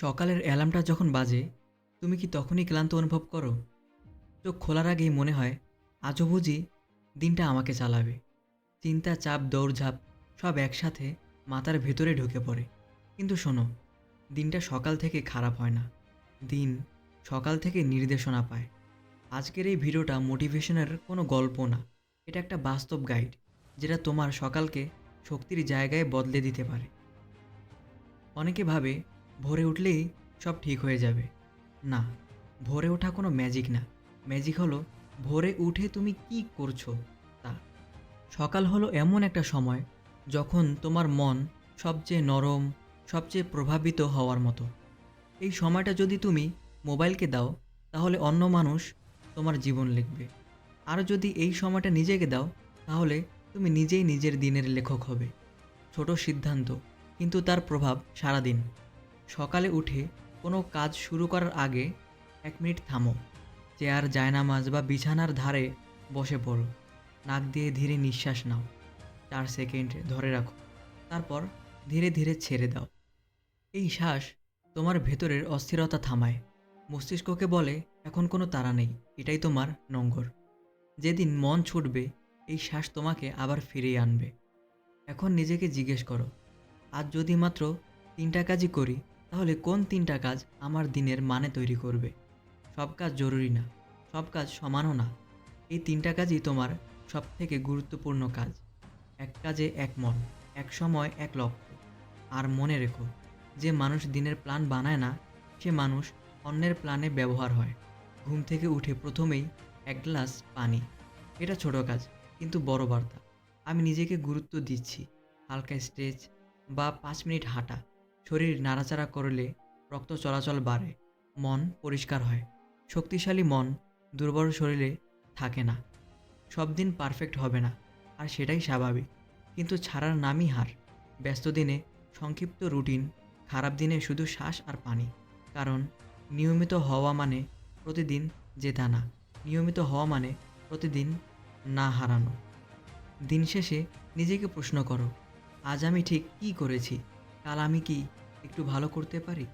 সকালের অ্যালার্মটা যখন বাজে, তুমি কি তখনই ক্লান্ত অনুভব করো? চোখ খোলার আগেই মনে হয়, আজও বুঝি দিনটা আমাকে চালাবে। চিন্তা, চাপ, দৌড়ঝাঁপ সব একসাথে মাথার ভেতরে ঢুকে পড়ে। কিন্তু শোনো, দিনটা সকাল থেকে খারাপ হয় না। দিন সকাল থেকে নির্দেশনা পায়। আজকের এই ভিডিওটা মোটিভেশনের কোনো গল্প না। এটা একটা বাস্তব গাইড, যেটা তোমার সকালকে শক্তির জায়গায় বদলে দিতে পারে। অনেকে ভাবে ভোরে উঠলেই সব ঠিক হয়ে যাবে। না, ভোরে ওঠা কোনো ম্যাজিক না। ম্যাজিক হলো ভোরে উঠে তুমি কি করছো তা। সকাল হলো এমন একটা সময় যখন তোমার মন সবচেয়ে নরম, সবচেয়ে প্রভাবিত হওয়ার মতো। এই সময়টা যদি তুমি মোবাইলকে দাও, তাহলে অন্য মানুষ তোমার জীবন লিখবে। আর যদি এই সময়টা নিজেকে দাও, তাহলে তুমি নিজেই নিজের দিনের লেখক হবে। ছোট সিদ্ধান্ত, কিন্তু তার প্রভাব সারাদিন। সকালে উঠে কোনো কাজ শুরু করার আগে 1 মিনিট থামো। চেয়ার, জায়নামাজ বা বিছানার ধারে বসে পড়ো। নাক দিয়ে ধীরে নিঃশ্বাস নাও। 4 সেকেন্ড ধরে রাখো। তারপর ধীরে ধীরে ছেড়ে দাও। এই শ্বাস তোমার ভেতরের অস্থিরতা থামায়। মস্তিষ্ককে বলে, এখন কোনো তাড়া নেই, এটাই তোমার নোঙ্গর। যেদিন মন ছুটবে, এই শ্বাস তোমাকে আবার ফিরিয়ে আনবে। এখন নিজেকে জিজ্ঞেস করো, আজ যদি মাত্র 3টা কাজই করি, তাহলে কোন 3টা কাজ আমার দিনের মানে তৈরি করবে? সব কাজ জরুরি না, সব কাজ সমানও না। এই 3টা কাজই তোমার সবথেকে গুরুত্বপূর্ণ কাজ। এক কাজে এক মন, এক সময় এক লক্ষ্য। আর মনে রেখো, যে মানুষ দিনের প্ল্যান বানায় না, সে মানুষ অন্যের প্ল্যানে ব্যবহার হয়। ঘুম থেকে উঠে প্রথমেই 1 গ্লাস পানি। এটা ছোট কাজ, কিন্তু বড় বার্তা। আমি নিজেকে গুরুত্ব দিচ্ছি। হালকা স্ট্রেচ বা 5 মিনিট হাঁটা। শরীর নাড়াচাড়া করলে রক্ত চলাচল বাড়ে, মন পরিষ্কার হয়। শক্তিশালী মন দুর্বল শরীরে থাকে না। সব দিন পারফেক্ট হবে না, আর সেটাই স্বাভাবিক। কিন্তু ছাড়ার নামই হার। ব্যস্ত দিনে সংক্ষিপ্ত রুটিন, খারাপ দিনে শুধু শ্বাস আর পানি। কারণ নিয়মিত হওয়া মানে প্রতিদিন জেতা না, নিয়মিত হওয়া মানে প্রতিদিন না হারানো। দিন শেষে নিজেকে প্রশ্ন করো, আজ আমি ঠিক কী করেছি? কাল আমি কি একটু ভালো করতে পারি?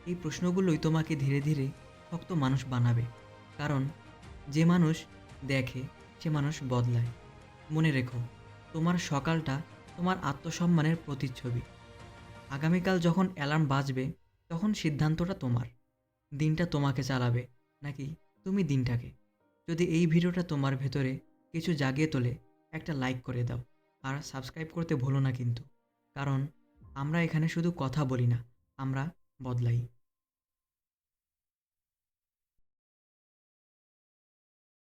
এই প্রশ্নগুলোই তোমাকে ধীরে ধীরে শক্ত মানুষ বানাবে। কারণ যে মানুষ দেখে, সে মানুষ বদলায়। মনে রেখো, তোমার সকালটা তোমার আত্মসম্মানের প্রতিচ্ছবি। আগামীকাল যখন অ্যালার্ম বাজবে, তখন সিদ্ধান্তটা তোমার। দিনটা তোমাকে চালাবে, নাকি তুমি দিনটাকে? যদি এই ভিডিওটা তোমার ভেতরে কিছু জাগিয়ে তোলে, একটা লাইক করে দাও। আর সাবস্ক্রাইব করতে ভুলো না কিন্তু। কারণ আমরা এখানে শুধু কথা বলি না, আমরা বদলাই।